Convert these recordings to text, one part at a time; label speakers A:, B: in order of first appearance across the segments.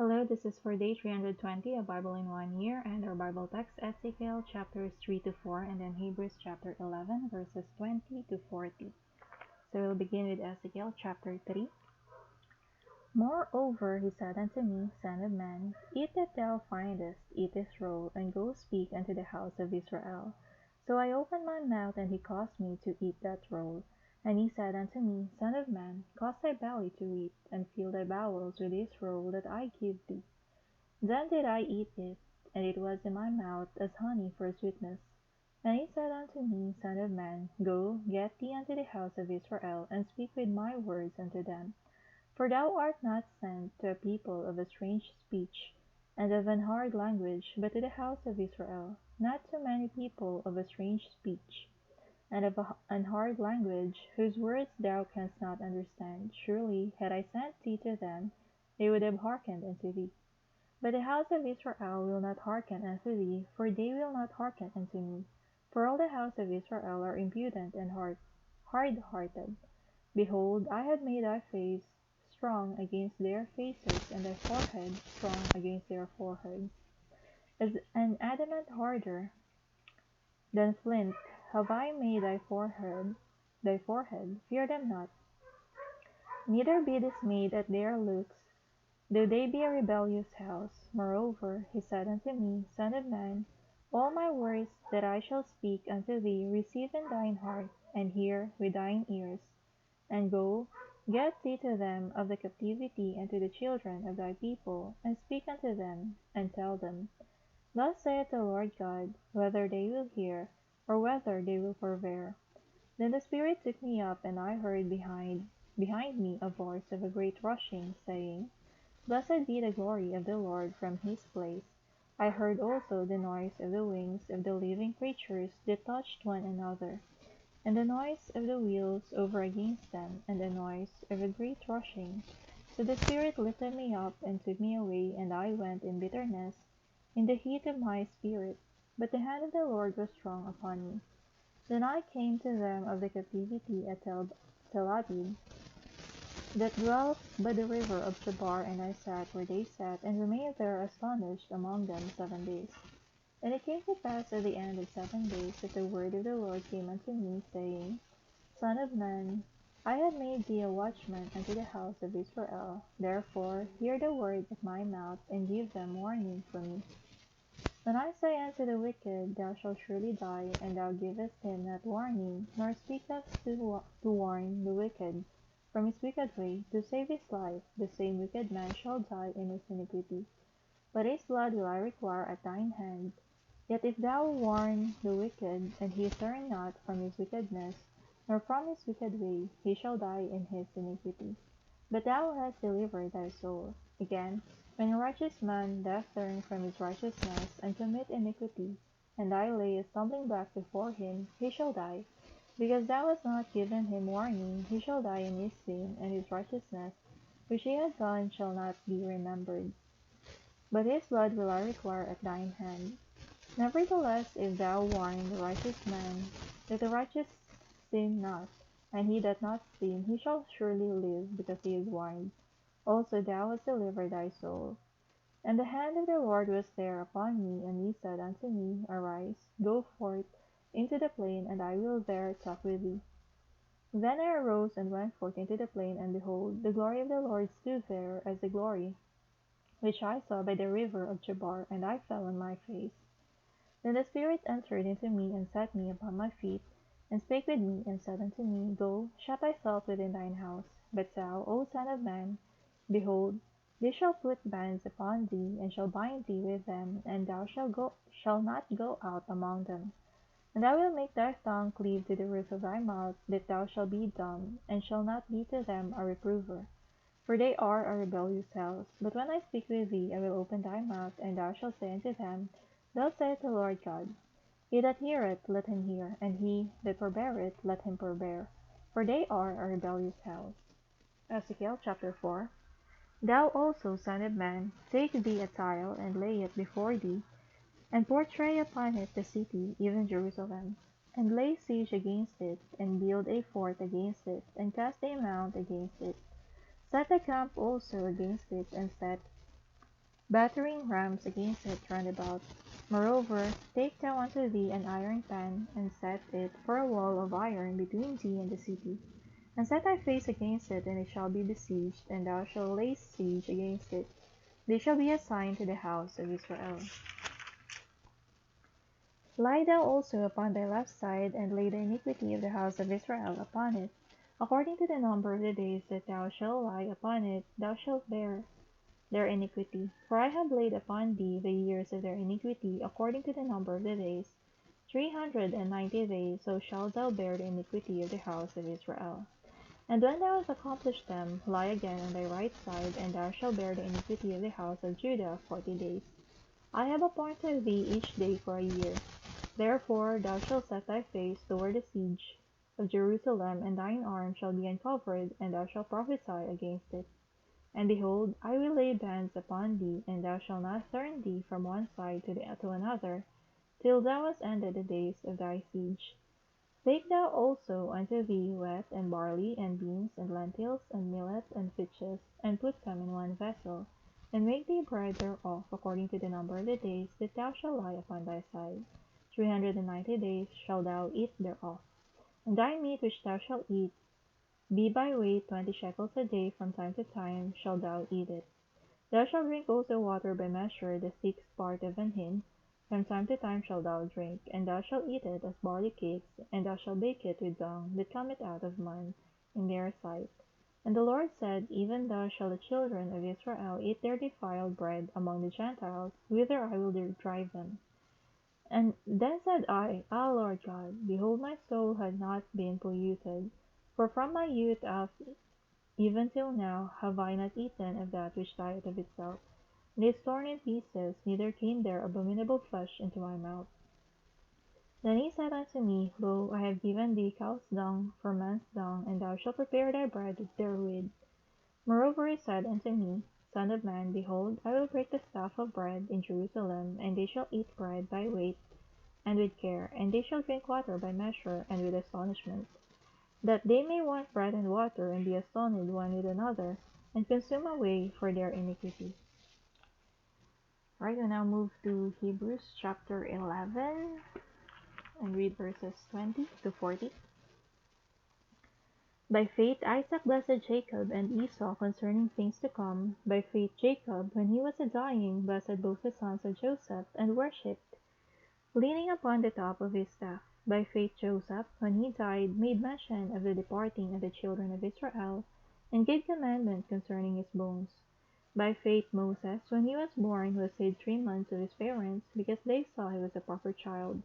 A: Hello, this is for day 320, a Bible in 1 year, and our Bible text, Ezekiel chapters 3 to 4, and then Hebrews chapter 11, verses 20 to 40. So we'll begin with Ezekiel chapter 3. Moreover, he said unto me, Son of man, eat that thou findest, eat this roll, and go speak unto the house of Israel. So I opened my mouth, and he caused me to eat that roll. And he said unto me, Son of man, cause thy belly to eat, and fill thy bowels with this roll that I give thee. Then did I eat it, and it was in my mouth as honey for sweetness. And he said unto me, Son of man, go, get thee unto the house of Israel, and speak with my words unto them. For thou art not sent to a people of a strange speech, and of an hard language, but to the house of Israel, not to many people of a strange speech, and of an hard language, whose words thou canst not understand. Surely, had I sent thee to them, they would have hearkened unto thee. But the house of Israel will not hearken unto thee, for they will not hearken unto me. For all the house of Israel are impudent and hard-hearted. Behold, I have made thy face strong against their faces, and thy forehead strong against their foreheads. As an adamant harder than flint have I made thy forehead, fear them not, neither be dismayed at their looks, though they be a rebellious house. Moreover, he said unto me, Son of man, all my words that I shall speak unto thee receive in thine heart, and hear with thine ears. And go, get thee to them of the captivity, and to the children of thy people, and speak unto them, and tell them, Thus saith the Lord God, whether they will hear, or whether they will forbear. Then the Spirit took me up, and I heard behind me a voice of a great rushing, saying, Blessed be the glory of the Lord from his place. I heard also the noise of the wings of the living creatures that touched one another, and the noise of the wheels over against them, and the noise of a great rushing. So the Spirit lifted me up, and took me away, and I went in bitterness, in the heat of my spirit. But the hand of the Lord was strong upon me. Then I came to them of the captivity at Tel Abib, that dwelt by the river of Chebar, and I sat where they sat, and remained there astonished among them 7 days. And it came to pass at the end of 7 days that the word of the Lord came unto me, saying, Son of man, I have made thee a watchman unto the house of Israel. Therefore hear the word of my mouth, and give them warning from me. When I say unto the wicked, Thou shalt surely die, and thou givest him not warning, nor speakest to warn the wicked from his wicked way, to save his life, the same wicked man shall die in his iniquity. But his blood will I require at thine hand. Yet if thou warn the wicked, and he turn not from his wickedness, nor from his wicked way, he shall die in his iniquity. But thou hast delivered thy soul. Again, when a righteous man doth turn from his righteousness, and commit iniquity, and I lay a stumbling block before him, he shall die. Because thou hast not given him warning, he shall die in his sin, and his righteousness, which he hath done, shall not be remembered. But his blood will I require at thine hand. Nevertheless, if thou warn the righteous man, that the righteous sin not, and he that not sin, he shall surely live, because he is warned. Also thou hast delivered thy soul. And the hand of the Lord was there upon me, and he said unto me, Arise, go forth into the plain, and I will there talk with thee. Then I arose and went forth into the plain, and behold, the glory of the Lord stood there as the glory which I saw by the river of Chebar, and I fell on my face. Then the Spirit entered into me, and set me upon my feet, and spake with me, and said unto me, Go, shut thyself within thine house. But thou, O son of man, behold, they shall put bands upon thee, and shall bind thee with them, and thou shalt not go out among them. And I will make thy tongue cleave to the roof of thy mouth, that thou shalt be dumb, and shalt not be to them a reprover. For they are a rebellious house. But when I speak with thee, I will open thy mouth, and thou shalt say unto them, Thus saith the Lord God, He that heareth, let him hear, and he that forbeareth, let him forbear. For they are a rebellious house. Ezekiel chapter 4. Thou also, son of man, take thee a tile, and lay it before thee, and portray upon it the city, even Jerusalem, and lay siege against it, and build a fort against it, and cast a mount against it. Set a camp also against it, and set battering rams against it round about. Moreover, take thou unto thee an iron pan, and set it for a wall of iron between thee and the city. And set thy face against it, and it shall be besieged, and thou shalt lay siege against it. They shall be a sign to the house of Israel. Lie thou also upon thy left side, and lay the iniquity of the house of Israel upon it. According to the number of the days that thou shalt lie upon it, thou shalt bear their iniquity. For I have laid upon thee the years of their iniquity, according to the number of the days, 390 days, so shalt thou bear the iniquity of the house of Israel. And when thou hast accomplished them, lie again on thy right side, and thou shalt bear the iniquity of the house of Judah 40 days. I have appointed thee each day for a year. Therefore thou shalt set thy face toward the siege of Jerusalem, and thine arm shall be uncovered, and thou shalt prophesy against it. And behold, I will lay bands upon thee, and thou shalt not turn thee from one side to another, till thou hast ended the days of thy siege. Take thou also unto thee wheat, and barley, and beans, and lentils, and millet, and fitches, and put them in one vessel, and make thee bread thereof, according to the number of the days that thou shalt lie upon thy side. 390 days shalt thou eat thereof. And thy meat which thou shalt eat be by weight 20 shekels a day, from time to time shalt thou eat it. Thou shalt drink also water by measure, the sixth part of an hin. From time to time shalt thou drink, and thou shalt eat it as barley cakes, and thou shalt bake it with dung that cometh out of man in their sight. And the Lord said, Even thus shall the children of Israel eat their defiled bread among the Gentiles, whither I will drive them. And then said I, Ah, Lord God, behold, my soul hath not been polluted, for from my youth up even till now have I not eaten of that which dieth of itself. And is torn in pieces, neither came there abominable flesh into my mouth. Then he said unto me, Lo, I have given thee cow's dung for man's dung, and thou shalt prepare thy bread therewith. Moreover he said unto me, Son of man, behold, I will break the staff of bread in Jerusalem, and they shall eat bread by weight and with care, and they shall drink water by measure and with astonishment, that they may want bread and water, and be astonished one with another, and consume away for their iniquity. Alright, we now move to Hebrews chapter 11 and read verses 20 to 40. By faith Isaac blessed Jacob and Esau concerning things to come. By faith Jacob, when he was dying, blessed both the sons of Joseph, and worshipped, leaning upon the top of his staff. By faith Joseph, when he died, made mention of the departing of the children of Israel, and gave commandment concerning his bones. By faith Moses, when he was born, was hid 3 months of his parents, because they saw he was a proper child,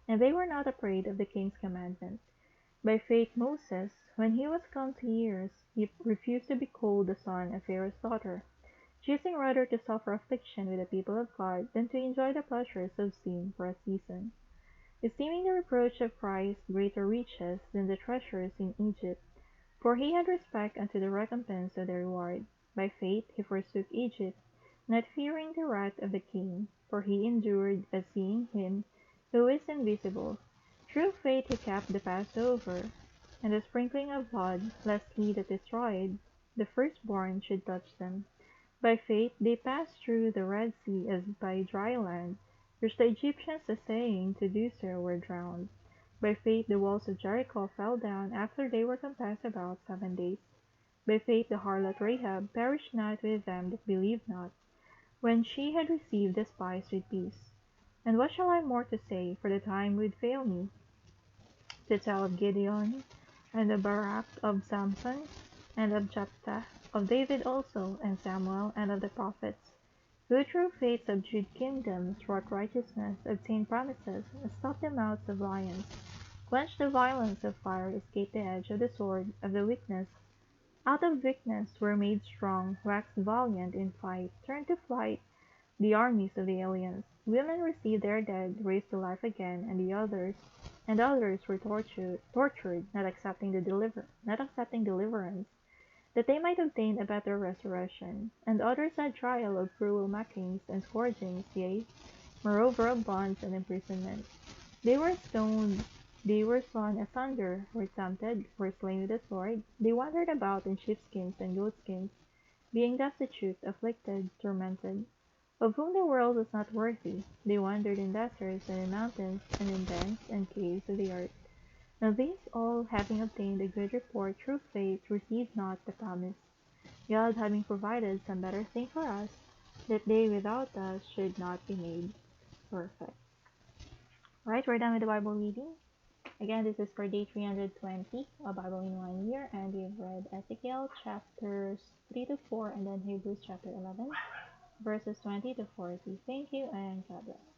A: and they were not afraid of the king's commandment. By faith Moses, when he was come to years, he refused to be called the son of Pharaoh's daughter, choosing rather to suffer affliction with the people of God than to enjoy the pleasures of sin for a season, esteeming the reproach of Christ greater riches than the treasures in Egypt, for he had respect unto the recompense of the reward. By faith he forsook Egypt, not fearing the wrath of the king, for he endured as seeing him who is invisible. Through faith he kept the Passover, and the sprinkling of blood, lest he that destroyed the firstborn should touch them. By faith they passed through the Red Sea as by dry land, which the Egyptians essaying to do so were drowned. By faith the walls of Jericho fell down after they were compassed about 7 days. By faith the harlot Rahab perished not with them that believed not, when she had received the spies with peace. And what shall I more to say? For the time would fail me to tell of Gideon, and of Barak, of Samson, and of Jephthah, of David also, and Samuel, and of the prophets, who through faith subdued kingdoms, wrought righteousness, obtained promises, stopped the mouths of lions, quenched the violence of fire, escaped the edge of the sword of the weakness. Out of weakness were made strong, waxed valiant in fight, turned to flight the armies of the aliens. Women received their dead, raised to life again, and others were tortured, not accepting deliverance, that they might obtain a better resurrection. And others had trial of cruel mockings and scourgings, yea, moreover of bonds and imprisonment. They were stoned, they were sawn asunder, were tempted, were slain with the sword. They wandered about in sheepskins and goatskins, being destitute, afflicted, tormented, of whom the world was not worthy. They wandered in deserts and in mountains, and in dens and caves of the earth. Now these all, having obtained a good report through faith, received not the promise, God having provided some better thing for us, that they without us should not be made perfect. Alright, we're done with the Bible reading. Again, this is for day 320, a Bible in 1 year, and we've read Ezekiel chapters 3 to 4, and then Hebrews chapter 11, verses 20 to 40. Thank you, and God bless.